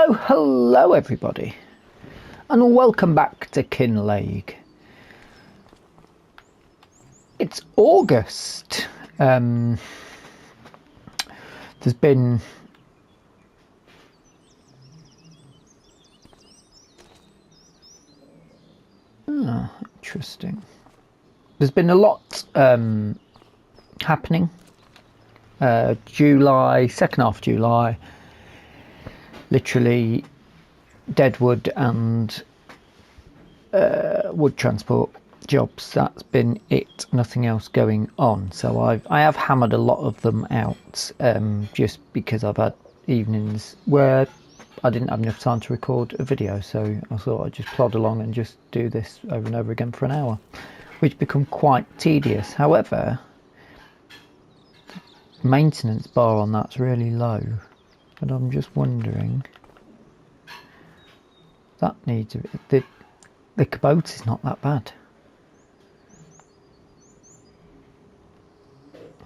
Hello everybody, and welcome back to Kinlaig. It's August. There's been interesting. There's been a lot happening. July, second half of July, literally deadwood and wood transport jobs. That's been it, nothing else going on. So I have hammered a lot of them out, just because I've had evenings where I didn't have enough time to record a video, so I thought I'd just plod along and just do this over and over again for an hour, which become quite tedious. However, the maintenance bar on that's really low, and I'm just wondering, that needs the Kubota is not that bad.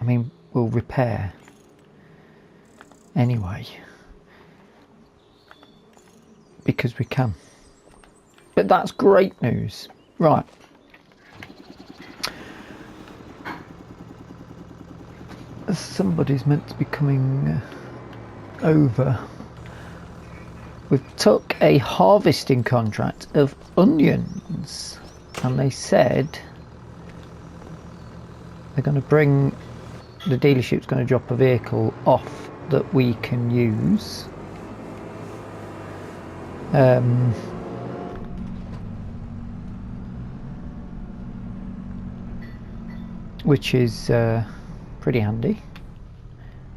I mean, we'll repair anyway because we can, but that's great news. Right, somebody's meant to be coming over. We've took a harvesting contract of onions, and they said they're going to bring, the dealership's going to drop a vehicle off that we can use. Which is pretty handy.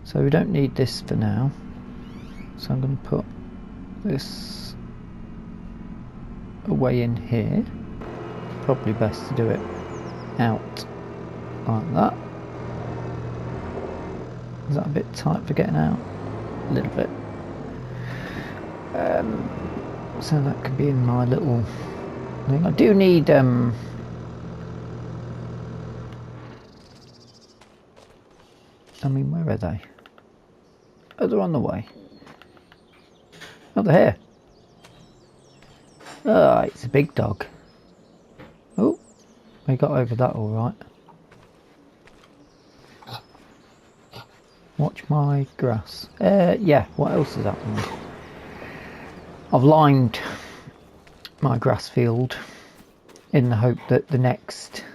So we don't need this for now. So I'm going to put this away in here. Probably best to do it out like that. Is that a bit tight for getting out? A little bit. So that could be in my little thing. I do need I mean, where are they? Oh, they're on the way. Oh, they're here. Oh, it's a big dog. Oh, we got over that all right. Watch my grass. Yeah, what else is happening? I've lined my grass field in the hope that the next,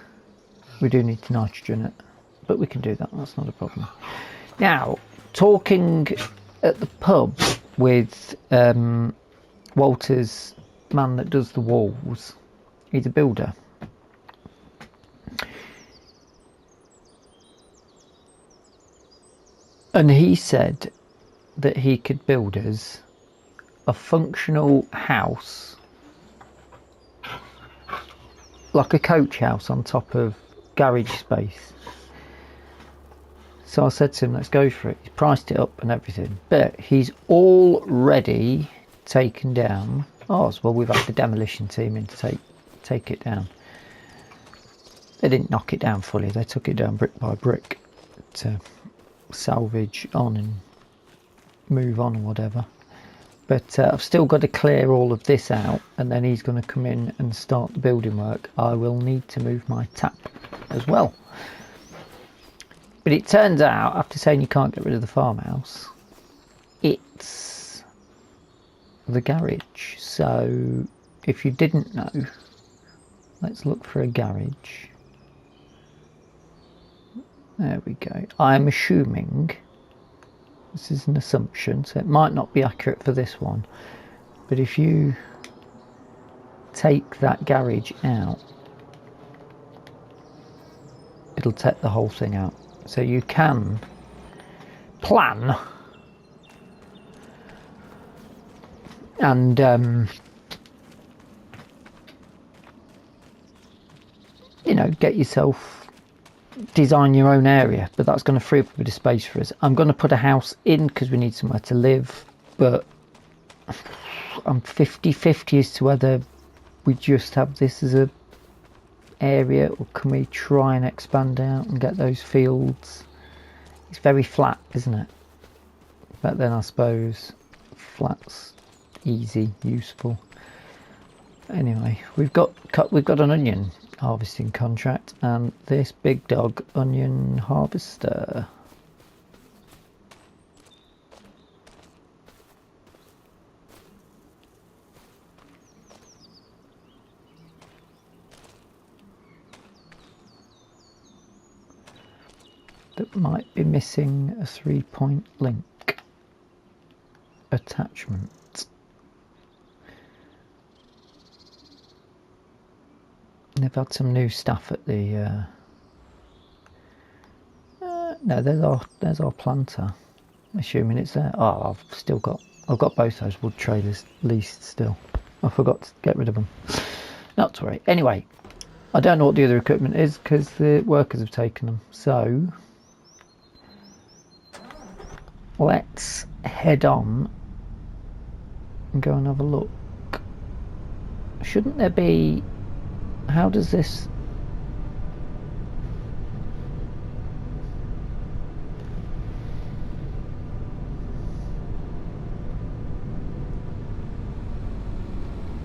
we do need to nitrogen it, but we can do that, that's not a problem. Now, talking at the pub with Walter's man that does the walls, he's a builder. And he said that he could build us a functional house, like a coach house on top of garage space. So I said to him, let's go for it. He's priced it up and everything, but he's already taken down ours. Well, we've had the demolition team in to take it down. They didn't knock it down fully, they took it down brick by brick to salvage on and move on or whatever. But I've still got to clear all of this out, and then he's going to come in and start the building work. I will need to move my tap as well. But it turns out, after saying you can't get rid of the farmhouse, it's the garage. So if you didn't know, let's look for a garage. There we go. I'm assuming, this is an assumption, so it might not be accurate for this one, but if you take that garage out, it'll take the whole thing out. So you can plan and you know, get yourself, design your own area, but that's going to free up a bit of space for us. I'm going to put a house in because we need somewhere to live, but I'm 50-50 as to whether we just have this as a area, or can we try and expand out and get those fields. It's very flat, isn't it? But then I suppose flats easy, useful. Anyway, we've got an onion harvesting contract and this big dog onion harvester. That might be missing a 3-point link attachment. They've had some new staff at the no, there's our planter. Assuming it's there. Oh, I've got both those wood trailers leased still. I forgot to get rid of them. Not to worry. Anyway, I don't know what the other equipment is because the workers have taken them. So let's head on and go and have a look. Shouldn't there be... How does this...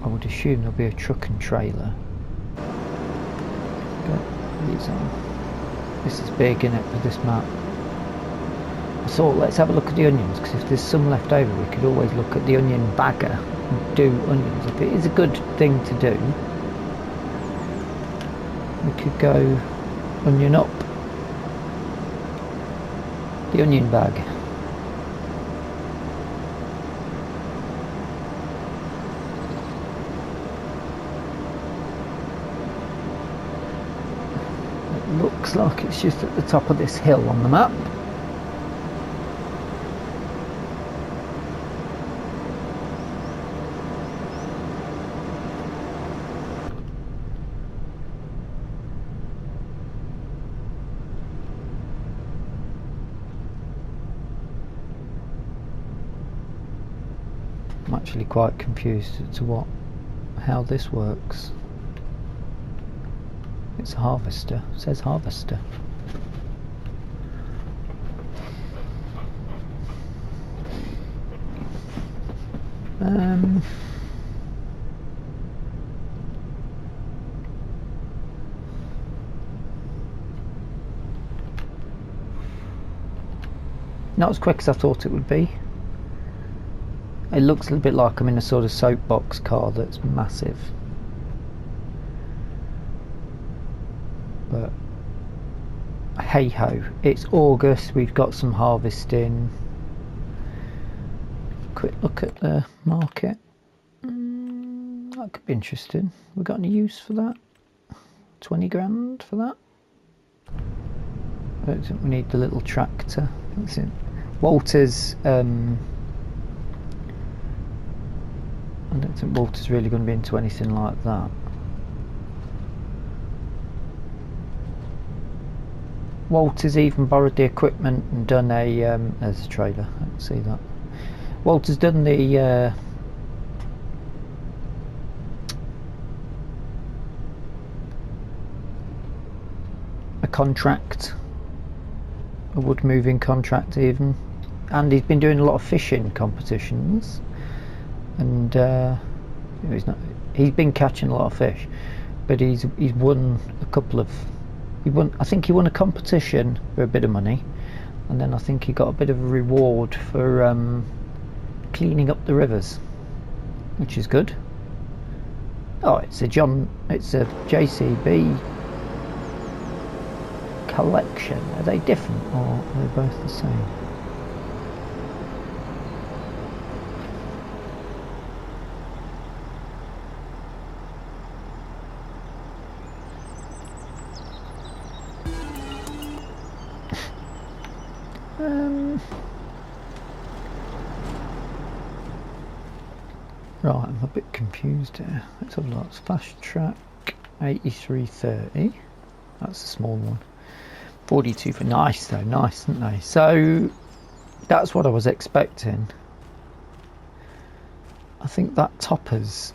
I would assume there'll be a truck and trailer. Get these on. This is big, isn't it, for this map? So let's have a look at the onions, because if there's some left over we could always look at the onion bagger and do onions. If it is a good thing to do, we could go onion up the onion bag. It looks like it's just at the top of this hill on the map. I'm actually quite confused as to how this works. It's a harvester. It says harvester. Not as quick as I thought it would be. It looks a little bit like I'm in a sort of soapbox car that's massive. But hey ho, it's August, we've got some harvesting. Quick look at the market. That could be interesting. We got any use for that? 20 grand for that? I don't think we need the little tractor. That's it. Walter's I don't think Walter's really going to be into anything like that. Walter's even borrowed the equipment and done a there's a trailer, I can see that. Walter's done the a contract, a wood moving contract even, and he's been doing a lot of fishing competitions. And he's been catching a lot of fish, but he's won a couple of, I think he won a competition for a bit of money, and then I think he got a bit of a reward for cleaning up the rivers, which is good. Oh, it's a JCB collection. Are they different or are they both the same? Right, I'm a bit confused here. Let's have a look. It's fast track 8330. That's a small one. 42 for nice though, nice, isn't they? So that's what I was expecting. I think that toppers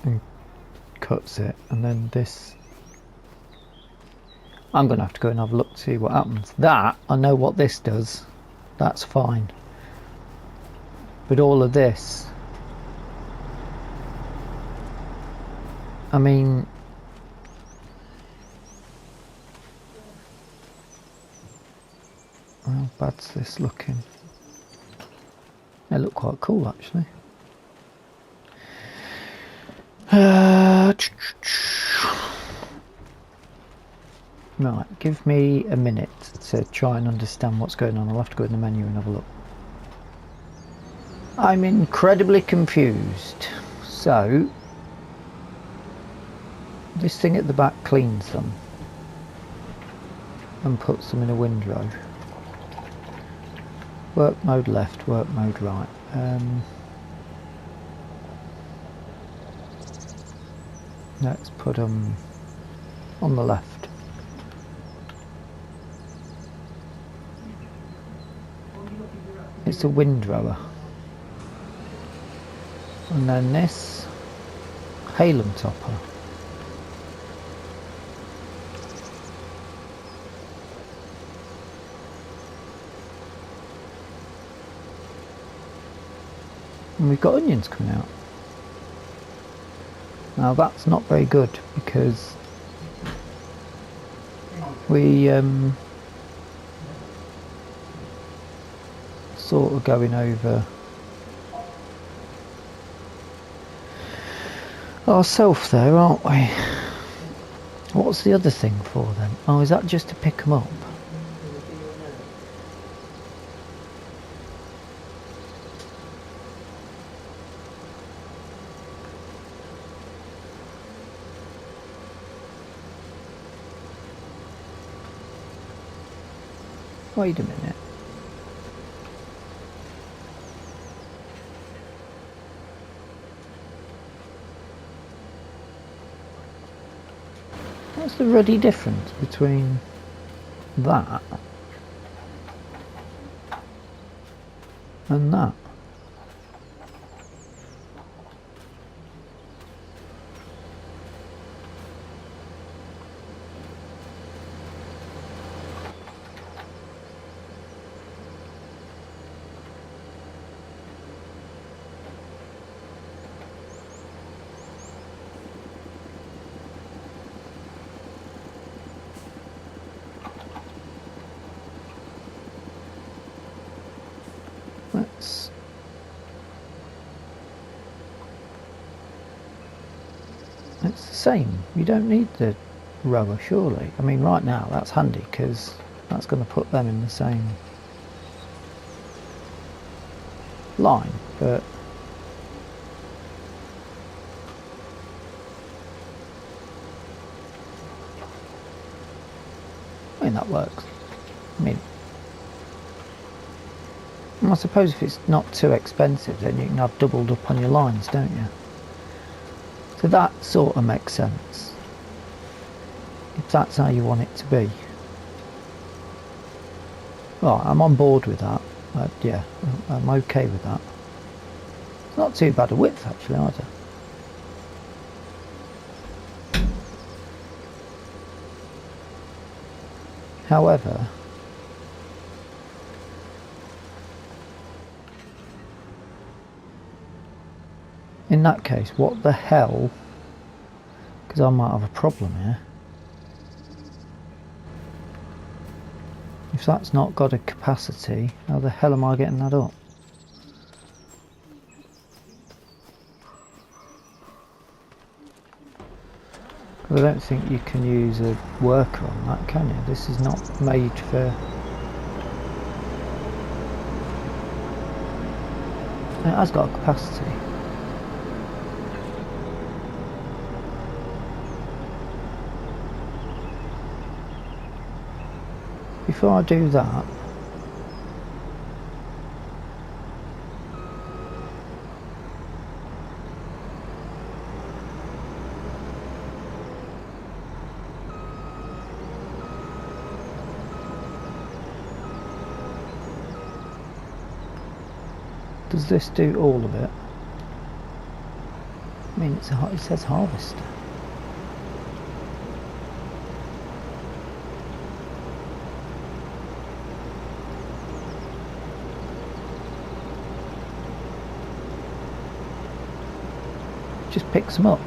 and cuts it, and then this. I'm going to have to go and have a look to see what happens. That, I know what this does. That's fine. But all of this I mean, how bad's this looking? They look quite cool actually. Right, give me a minute to try and understand what's going on. I'll have to go in the menu and have a look. I'm incredibly confused. So, this thing at the back cleans them and puts them in a windrow. Work mode left, work mode right. Let's put them on the left. It's a windrower. And then this Halem topper. And we've got onions coming out. Now that's not very good because we sort of going over ourselves there, aren't we? What's the other thing for then? Oh, is that just to pick them up? Wait a minute. What's the ruddy difference between that and that? It's the same. You don't need the rower, surely. I mean, right now that's handy because that's going to put them in the same line, but I mean that works. I mean, I suppose if it's not too expensive, then you can have doubled up on your lines, don't you? So that sort of makes sense, if that's how you want it to be. Right, I'm on board with that. Yeah, I'm okay with that. It's not too bad a width actually either. However, in that case, what the hell, because I might have a problem here. If that's not got a capacity, how the hell am I getting that up? Because I don't think you can use a worker on that, can you? This is not made for... It has got a capacity. Before I do that, does this do all of it? I mean, it says harvester. Just picks them up.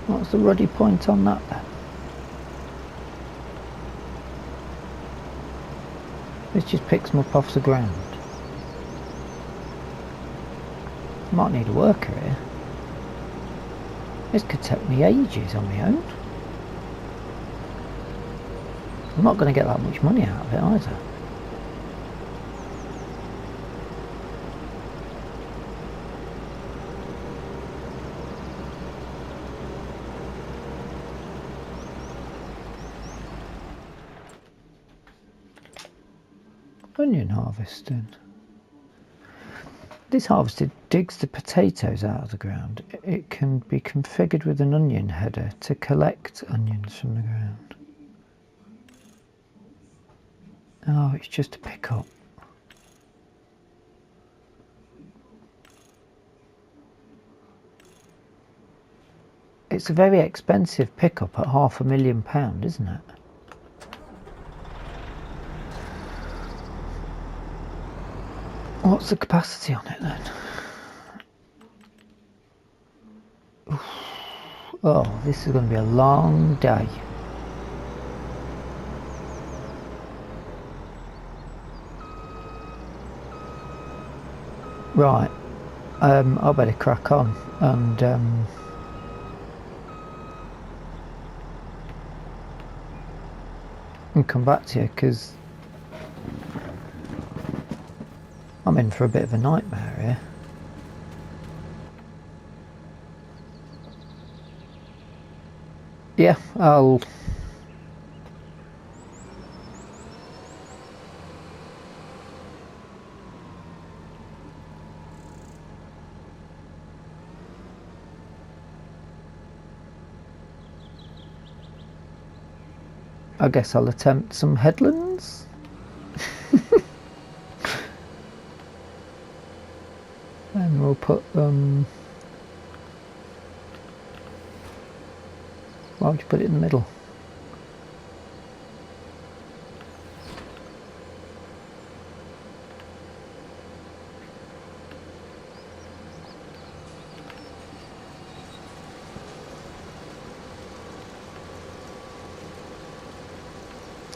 What's the ruddy point on that then? This just picks them up off the ground. Might need a worker here. This could take me ages on my own. I'm not going to get that much money out of it either. Onion harvesting. This harvester digs the potatoes out of the ground. It can be configured with an onion header to collect onions from the ground. Oh, it's just a pickup. It's a very expensive pickup at £500,000, isn't it? What's the capacity on it then? Oof. Oh, this is going to be a long day. Right, I better crack on and come back to you, because I'm in for a bit of a nightmare here. Yeah, I guess I'll attempt some headlands. And we'll put why would you put it in the middle?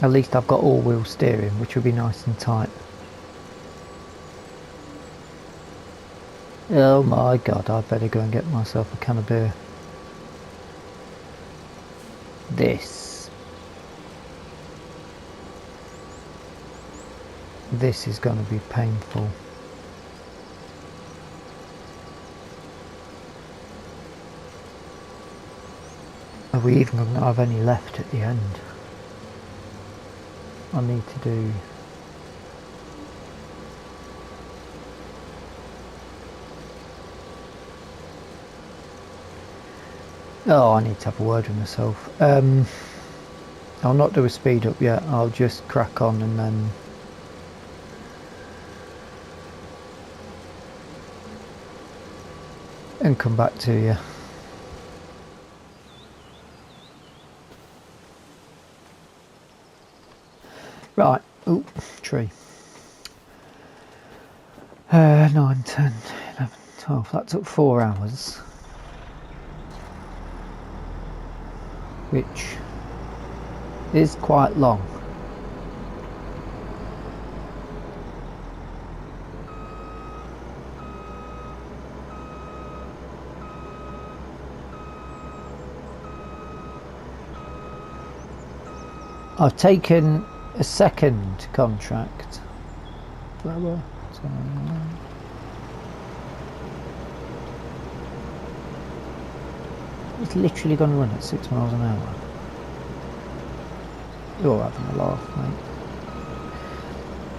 At least I've got all-wheel steering, which will be nice and tight. Oh my god, I better go and get myself a can of beer. This is going to be painful. Are we even going to have any left at the end? I need to do... Oh, I need to have a word with myself. I'll not do a speed up yet. I'll just crack on and then... and come back to you. Right, oh, tree. 9, 10, 11, 12, that took 4 hours. Which is quite long. I've taken a second contract. It's literally going to run at 6 miles an hour. You're having a laugh, mate.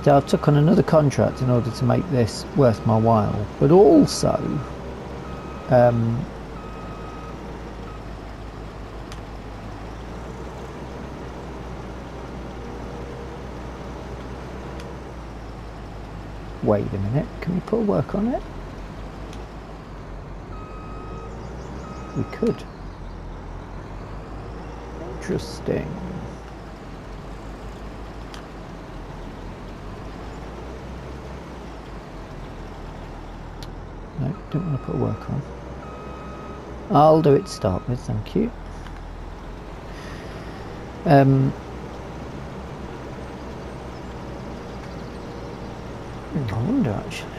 So I took on another contract in order to make this worth my while, but also wait a minute, can we put work on it? We could. Interesting. No, don't want to put work on. I'll do it to start with, thank you. I wonder actually.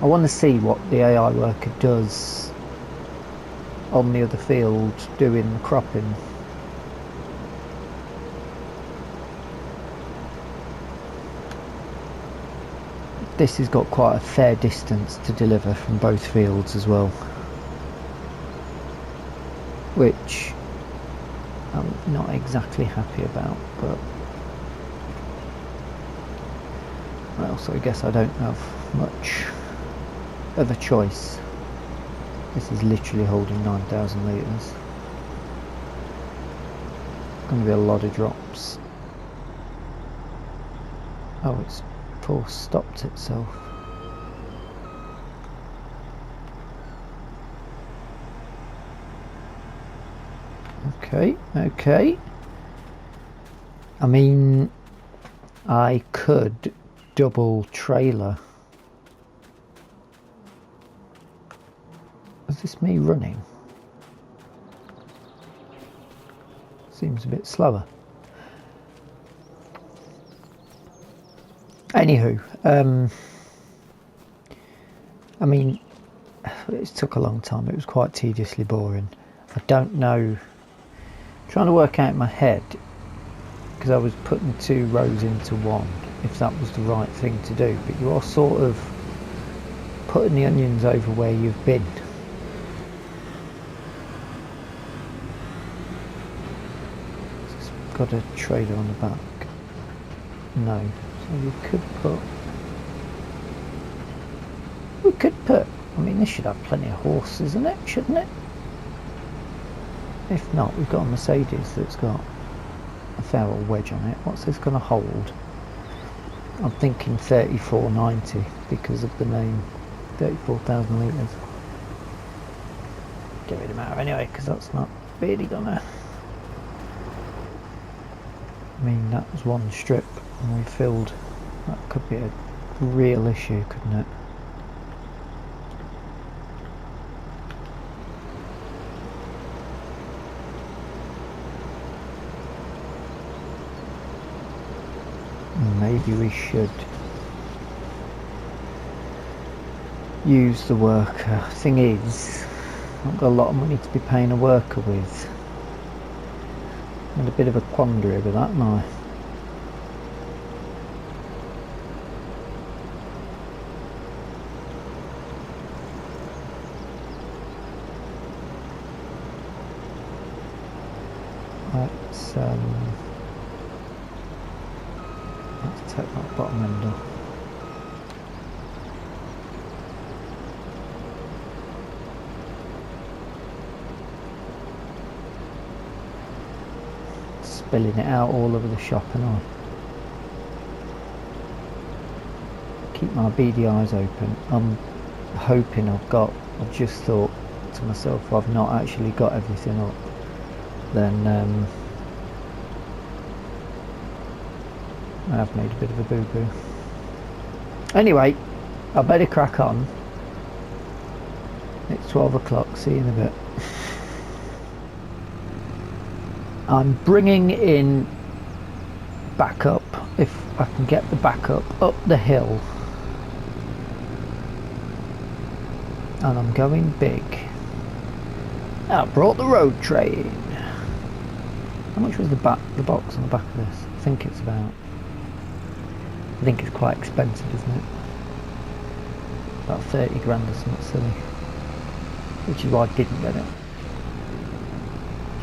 I want to see what the AI worker does on the other field doing the cropping. This has got quite a fair distance to deliver from both fields as well, which I'm not exactly happy about, but well, so I guess I don't have much of a choice. This is literally holding 9,000 litres. Going to be a lot of drops. Oh, it's force stopped itself. Okay. I mean, I could double trailer. Is this me running? Seems a bit slower. Anywho, I mean, it took a long time. It was quite tediously boring. I don't know. Trying to work out in my head, because I was putting 2 rows into one, if that was the right thing to do. But you are sort of putting the onions over where you've been. Got a trailer on the back. No. So we could put, I mean, this should have plenty of horses in it, shouldn't it? If not, we've got a Mercedes that's got a fair old wedge on it. What's this going to hold? I'm thinking 3490 because of the name, 34,000 litres. Get rid of them out anyway, because that's not really gonna. I mean, that was one strip and we filled. That could be a real issue, couldn't it? Maybe we should use the worker. Thing is, I've not got a lot of money to be paying a worker with. I'm in a bit of a quandary with that now. Let's take that bottom end off. Spilling it out all over the shop and all. Keep my beady eyes open. I'm hoping I've just thought to myself, I've not actually got everything up. Then I have made a bit of a boo-boo. Anyway, I better crack on. It's 12 o'clock, see you in a bit. I'm bringing in backup, if I can get the backup up the hill. And I'm going big. I brought the road train. How much was the box on the back of this? I think it's quite expensive, isn't it? About 30 grand or something silly. Which is why I didn't get it.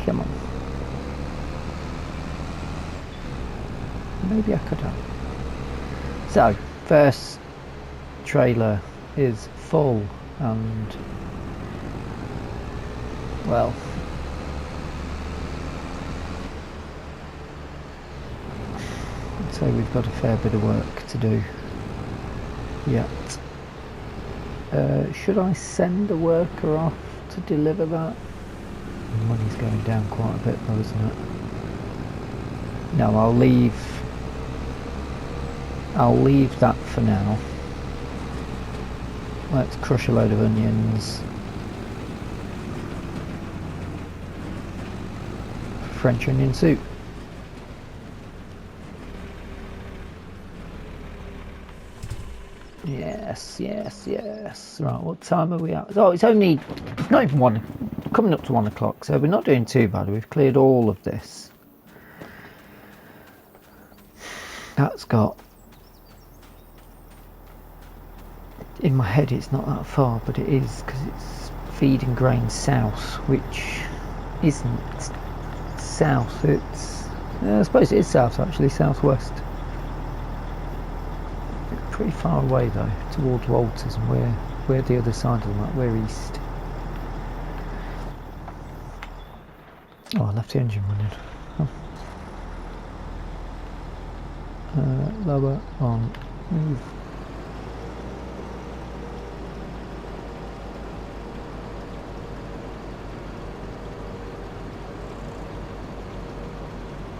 Come on. Maybe I could have. So, first trailer is full and, well, I'd say we've got a fair bit of work to do yet. Should I send a worker off to deliver that? The money's going down quite a bit though, isn't it? No, I'll leave that for now. Let's crush a load of onions. French onion soup. Yes, yes, yes. Right, what time are we at? Oh, it's only, it's not even coming up to 1 o'clock, so we're not doing too bad. We've cleared all of this. That's got, in my head it's not that far, but it is, because it's feeding grain south, which isn't south, it's, I suppose it is south actually, southwest. Pretty far away though, towards Walters, and we're the other side of the map, we're east. Oh, I left the engine running. Oh. Lower on, move.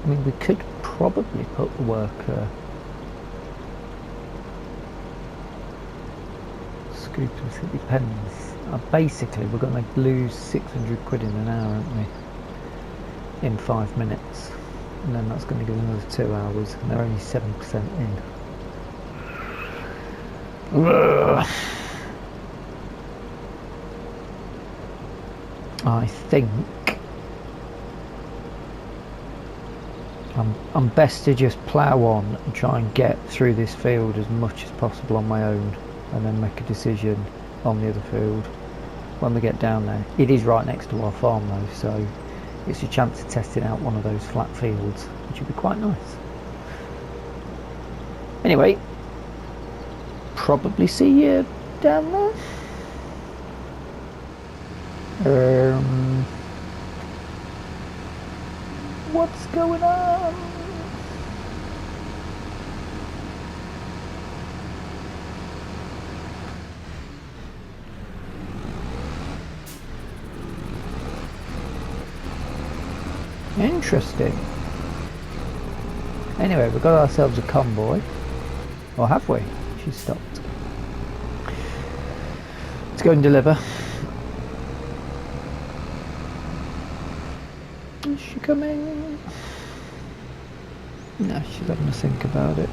I mean, we could probably put the worker scoopers, it depends. Basically, we're going to lose 600 quid in an hour, aren't we? In 5 minutes. And then that's going to give another 2 hours, and they're only 7% in. Ugh. I think I'm best to just plough on and try and get through this field as much as possible on my own, and then make a decision on the other field when we get down there. It is right next to our farm though, so it's a chance of testing out one of those flat fields, which would be quite nice. Anyway, probably see you down there. What's going on? Interesting. Anyway, we've got ourselves a convoy. Or have we? She stopped. Let's go and deliver. Is she coming? No, she's having to think about it.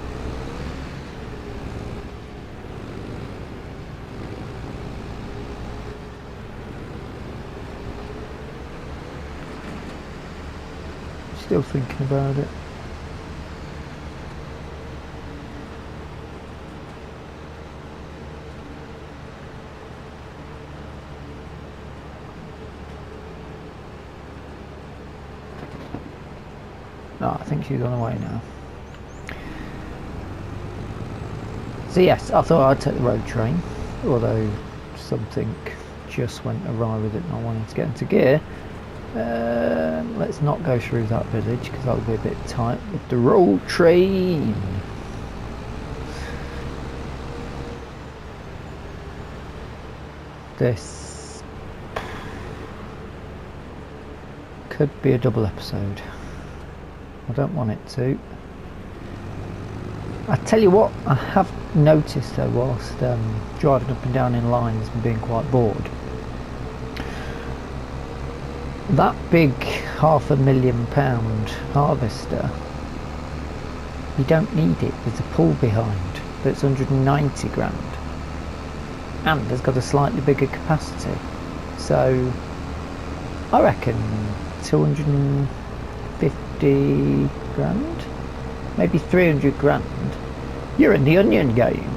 Still thinking about it. No, I think she's on her way now. So yes, I thought I'd take the road train, although something just went awry with it and I wanted to get into gear. Let's not go through that village because that would be a bit tight with the road train. This could be a double episode. I don't want it to. I tell you what, I have noticed though whilst driving up and down in lines and being quite bored, that big £500,000 harvester, you don't need it. There's a pull behind that's 190 grand and has got a slightly bigger capacity, so I reckon 250 grand, maybe 300 grand, you're in the onion game.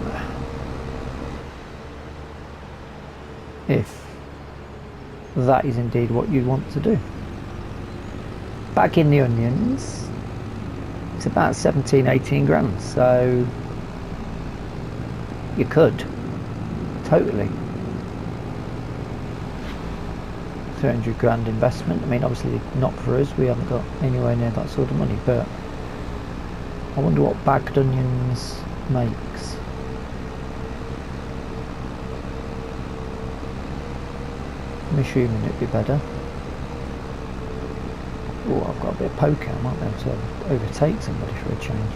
If that is indeed what you want to do. Back in the onions, it's about 17-18 grand, so you could totally. 300 grand investment. I mean, obviously not for us, we haven't got anywhere near that sort of money, but I wonder what bagged onions makes. I'm assuming it'd be better. Oh, I've got a bit of poker. I might be able to overtake somebody for a change.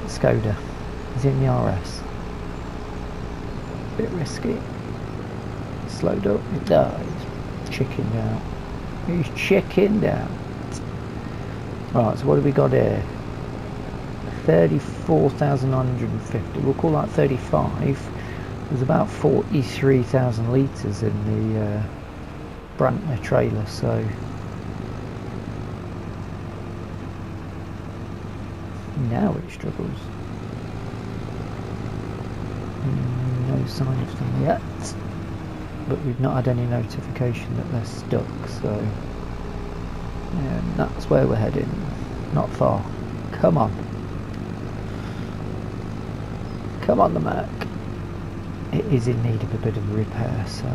Skoda is in the RS. Bit risky. Slowed up. No, he's chickened out. He's chickened out. Right, so what have we got here? 34,950. We'll call that 35. There's about 43,000 litres in the Brantner trailer, so now it struggles. No sign of them yet, but we've not had any notification that they're stuck, so yeah, that's where we're heading. Not far. Come on. Come on, the Mac. It is in need of a bit of a repair, so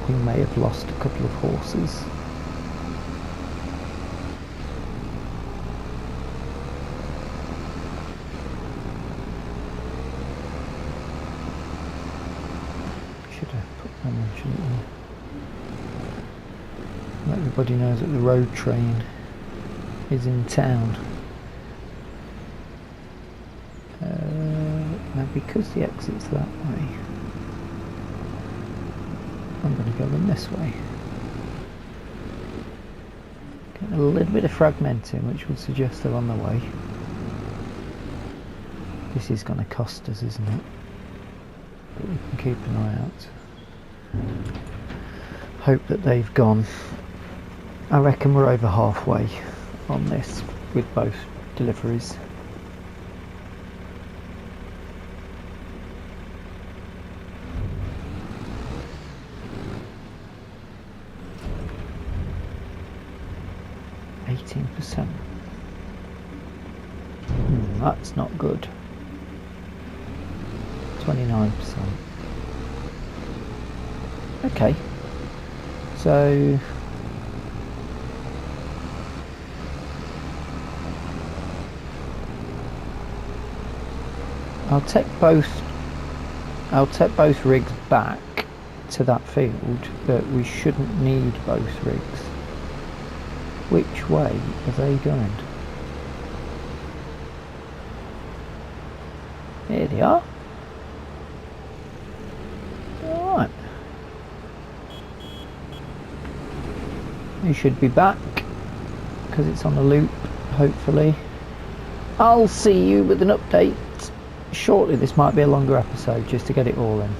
we may have lost a couple of horses. Should have put them in, shouldn't we? Let everybody knows that the road train is in town. Now because the exit's that way, I'm going to go in this way. Get a little bit of fragmenting, which would suggest they're on the way. This is going to cost us, isn't it? But we can keep an eye out. Hope that they've gone. I reckon we're over halfway on this with both deliveries. That's not good. 29%. Okay. So I'll take both rigs back to that field, but we shouldn't need both rigs. Which way are they going? Here they are. Alright. You should be back, because it's on a loop, hopefully. I'll see you with an update shortly. This might be a longer episode, just to get it all in.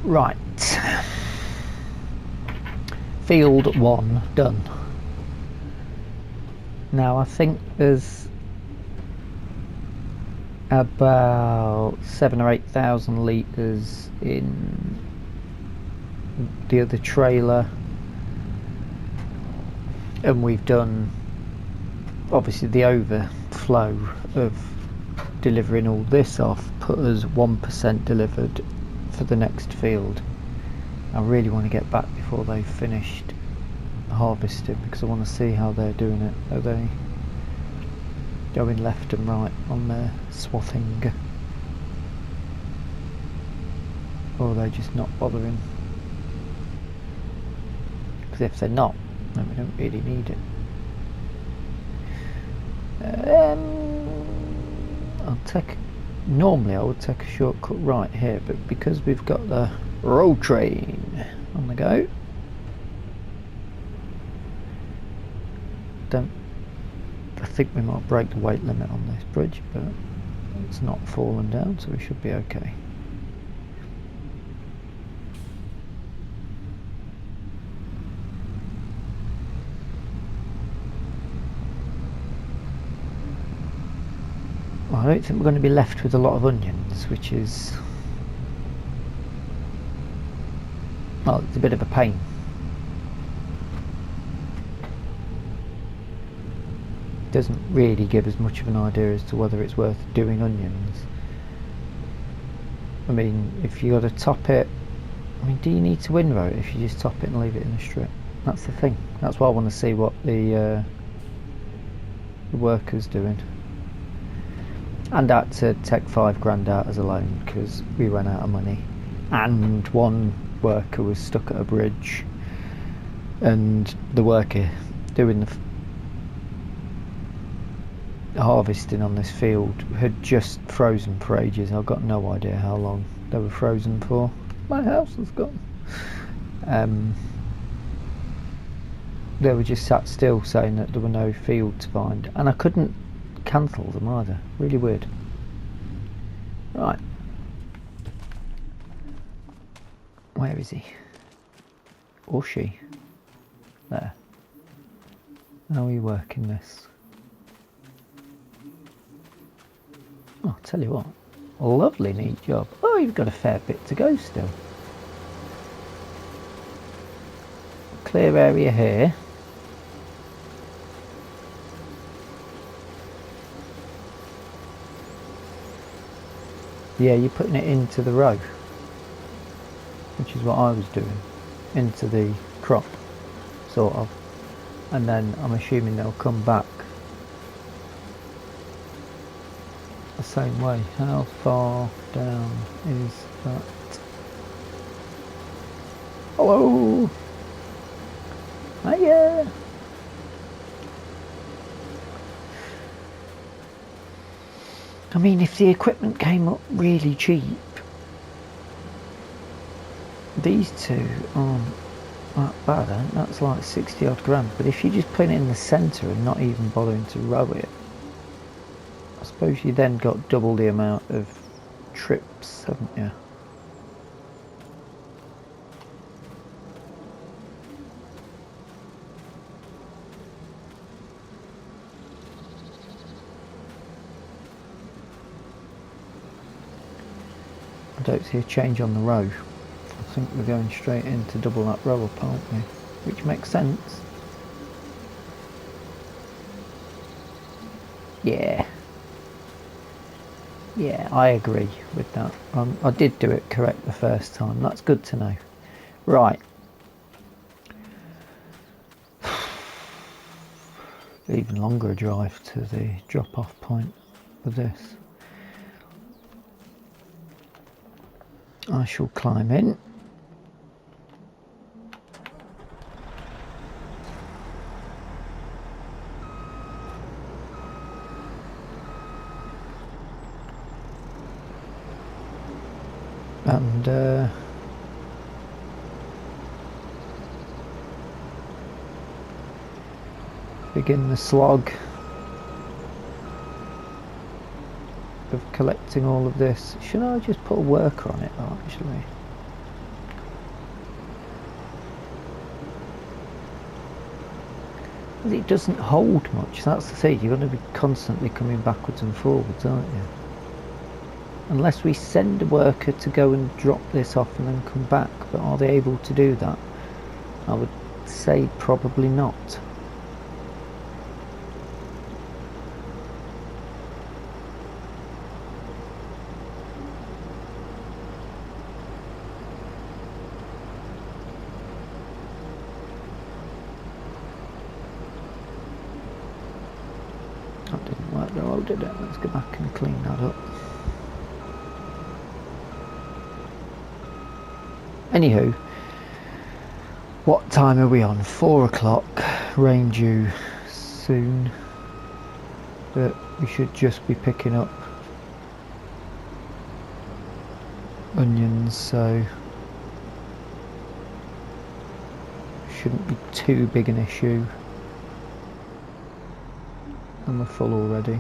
Right. Field 1 done. Now I think there's about 7,000 or 8,000 litres in the other trailer, and we've done obviously the overflow of delivering all this off put us 1% delivered for the next field. I really want to get back before they've finished harvesting, because I want to see how they're doing it. Are they going left and right on their swathing, or are they just not bothering? Because if they're not, then we don't really need it. Normally I would take a shortcut right here, but because we've got the road train on the go, I think we might break the weight limit on this bridge, but it's not fallen down, so we should be okay. Well, I don't think we're going to be left with a lot of onions, which is, well, it's a bit of a pain. Doesn't really give us much of an idea as to whether it's worth doing onions. I mean, if you got to top it, I mean, do you need to windrow it if you just top it and leave it in the strip? That's the thing. That's why I want to see what the worker's doing. And I had to take £5,000 out as a loan because we ran out of money, and one worker was stuck at a bridge, and the worker doing the harvesting on this field had just frozen for ages. I've got no idea how long they were frozen for. My house has gone. They were just sat still saying that there were no field to find, and I couldn't cancel them either. Really weird. Right, where is he? Or she? There. How are you working this? Oh, I'll tell you what, a lovely neat job. Oh, you've got a fair bit to go still. Clear area here. Yeah, you're putting it into the row, which is what I was doing, into the crop, sort of, and then I'm assuming they'll come back the same way. How far down is that? Hello! Hiya! I mean, if the equipment came up really cheap, these two aren't that bad. I think that's like 60 odd grand. But if you just put it in the centre and not even bothering to row it, I suppose you then got double the amount of trips, haven't you? I don't see a change on the row. I think we're going straight into double that row up, aren't we? Which makes sense. Yeah. Yeah, I agree with that. I did do it correct the first time. That's good to know. Right. Even longer a drive to the drop-off point for this. I shall climb in. And begin the slog of collecting all of this. Should I just put a worker on it though, actually? Because it doesn't hold much, that's the thing. You're going to be constantly coming backwards and forwards, aren't you? Unless we send a worker to go and drop this off and then come back. But are they able to do that? I would say probably not. That didn't work though, did it? Let's go back and clean that up. Anywho, what time are we on? 4 o'clock, rain due soon, but we should just be picking up onions, so shouldn't be too big an issue. And we're full already.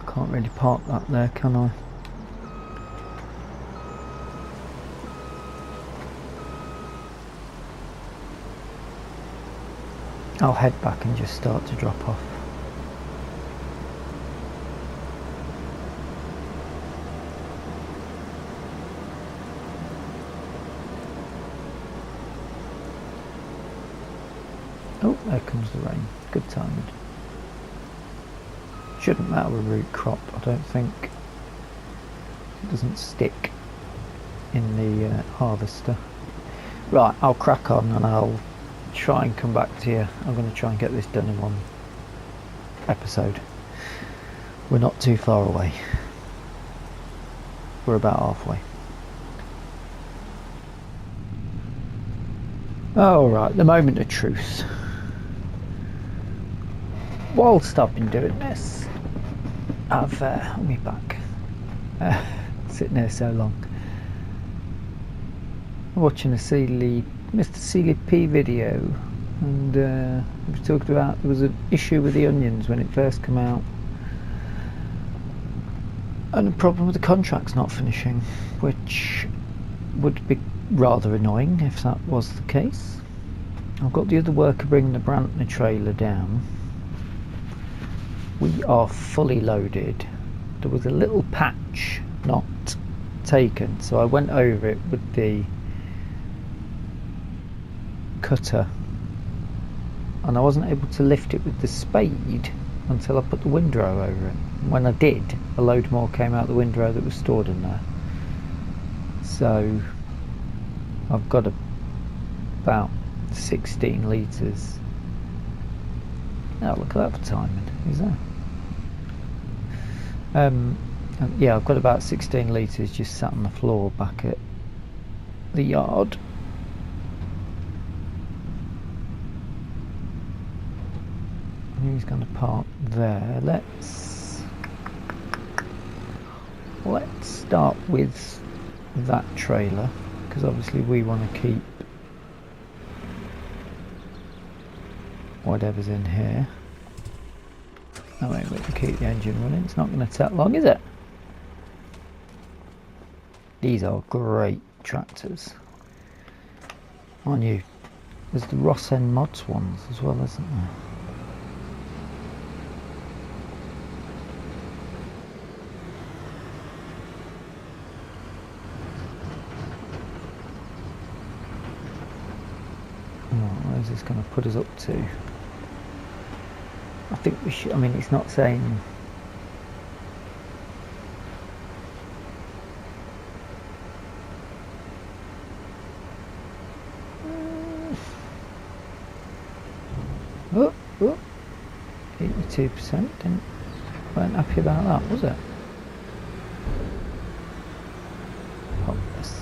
Can't really park that there, can I? I'll head back and just start to drop off. Oh, there comes the rain. Good timing. Shouldn't matter with root crop, I don't think. It doesn't stick in the harvester. Right, I'll crack on and I'll try and come back to you. I'm going to try and get this done in one episode. We're not too far away. We're about halfway. All right, the moment of truth. Whilst I've been doing this, I've let me back. Sitting there so long, watching a Mr. Seeley P video, and we talked about there was an issue with the onions when it first came out, and a problem with the contracts not finishing, which would be rather annoying if that was the case. I've got the other worker bringing the Brantner trailer down. We are fully loaded. There was a little patch not taken, so I went over it with the cutter, and I wasn't able to lift it with the spade until I put the windrow over it. When I did, a load more came out the windrow that was stored in there. So I've got about 16 litres. Oh, look at that for timing. Who's that? Yeah, I've got about 16 litres just sat on the floor back at the yard. He's going to park there. Let's start with that trailer, because obviously we want to keep whatever's in here. Oh wait, we can keep the engine running. It's not going to take long, is it? These are great tractors. Aren't you? There's the Ross End Mods ones as well, isn't there? Where's this going to put us up to? I think we should. I mean, it's not saying. Oh, 82%. Weren't happy about that, was it? Pop this.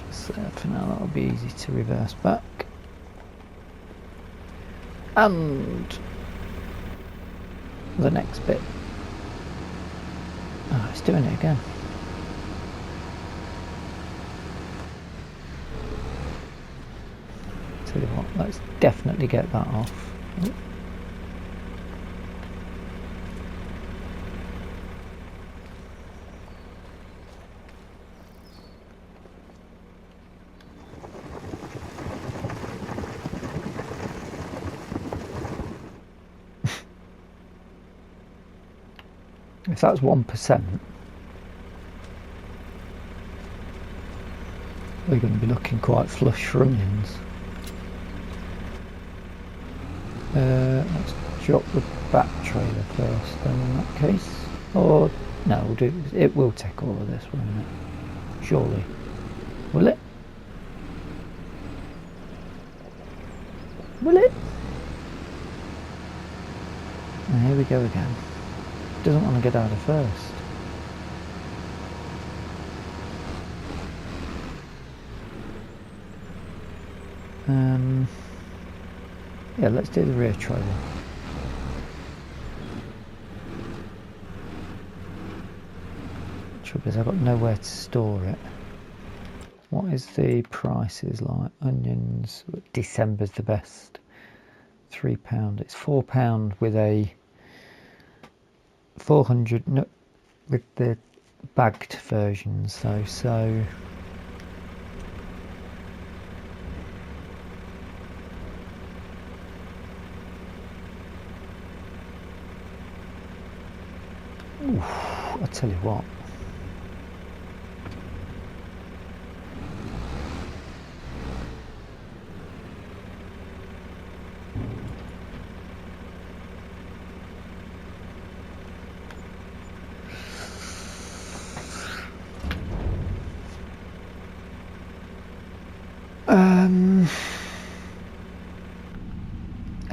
Just there for now. That'll be easy to reverse back. And the next bit. Oh, it's doing it again. Tell you what, let's definitely get that off. Oh. If that's 1%, we're going to be looking quite flush for onions. Let's drop the back trailer first then in that case. Or, no, we'll do, it will take all of this, won't it? Surely. Will it? Will it? And here we go again. Doesn't want to get out of first. Yeah, let's do the rear trailer. Trouble is, I've got nowhere to store it. What is the prices like? Onions, December's the best. £3. It's £4 with a 400 no, with the bagged versions though, so oof, I tell you what,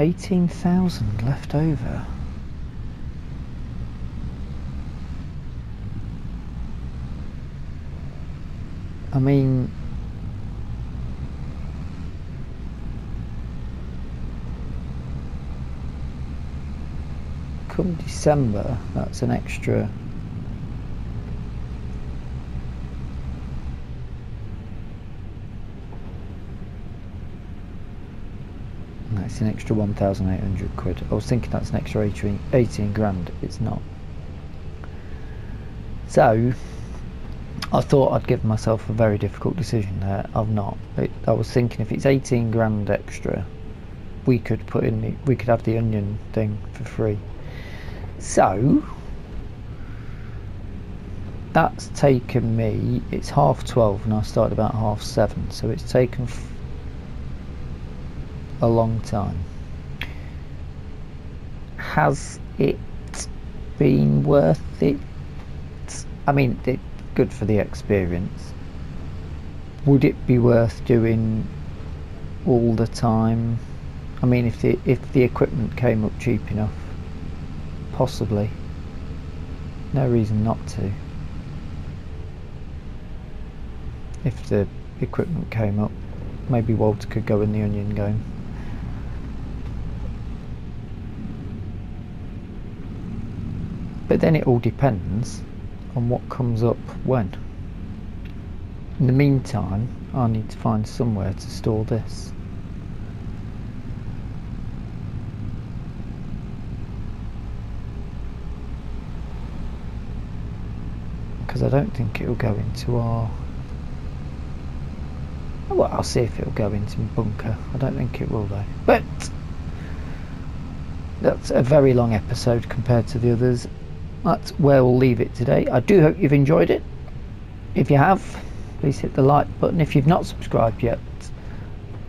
£18,000 left over. I mean, come December, that's an extra that's an extra 1,800 quid. I was thinking that's an extra 18 grand. It's not. So I thought I'd give myself a very difficult decision there. I've not. I was thinking if it's 18 grand extra, we could have the onion thing for free. So that's taken me, it's 12:30 and I started about 7:30, so it's taken a long time. Has it been worth it? I mean, it's good for the experience. Would it be worth doing all the time? I mean, if the equipment came up cheap enough, possibly. No reason not to. If the equipment came up, maybe Walter could go in the onion game. But then it all depends on what comes up when. In the meantime, I need to find somewhere to store this. Because I don't think it'll go into our... Well, I'll see if it'll go into my bunker. I don't think it will though. But that's a very long episode compared to the others. That's where we'll leave it today. I do hope you've enjoyed it. If you have, please hit the like button. If you've not subscribed yet,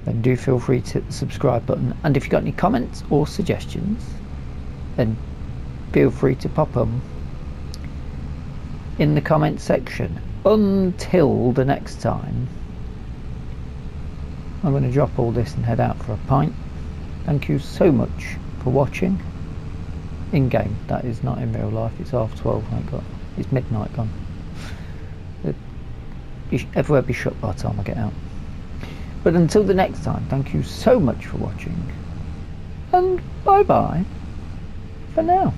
then do feel free to hit the subscribe button. And if you've got any comments or suggestions, then feel free to pop them in the comment section. Until the next time, I'm going to drop all this and head out for a pint. Thank you so much for watching. In game, that is, not in real life. It's 12:30. It's midnight gone. Everywhere be shut by the time I get out. But until the next time, thank you so much for watching, and bye bye for now.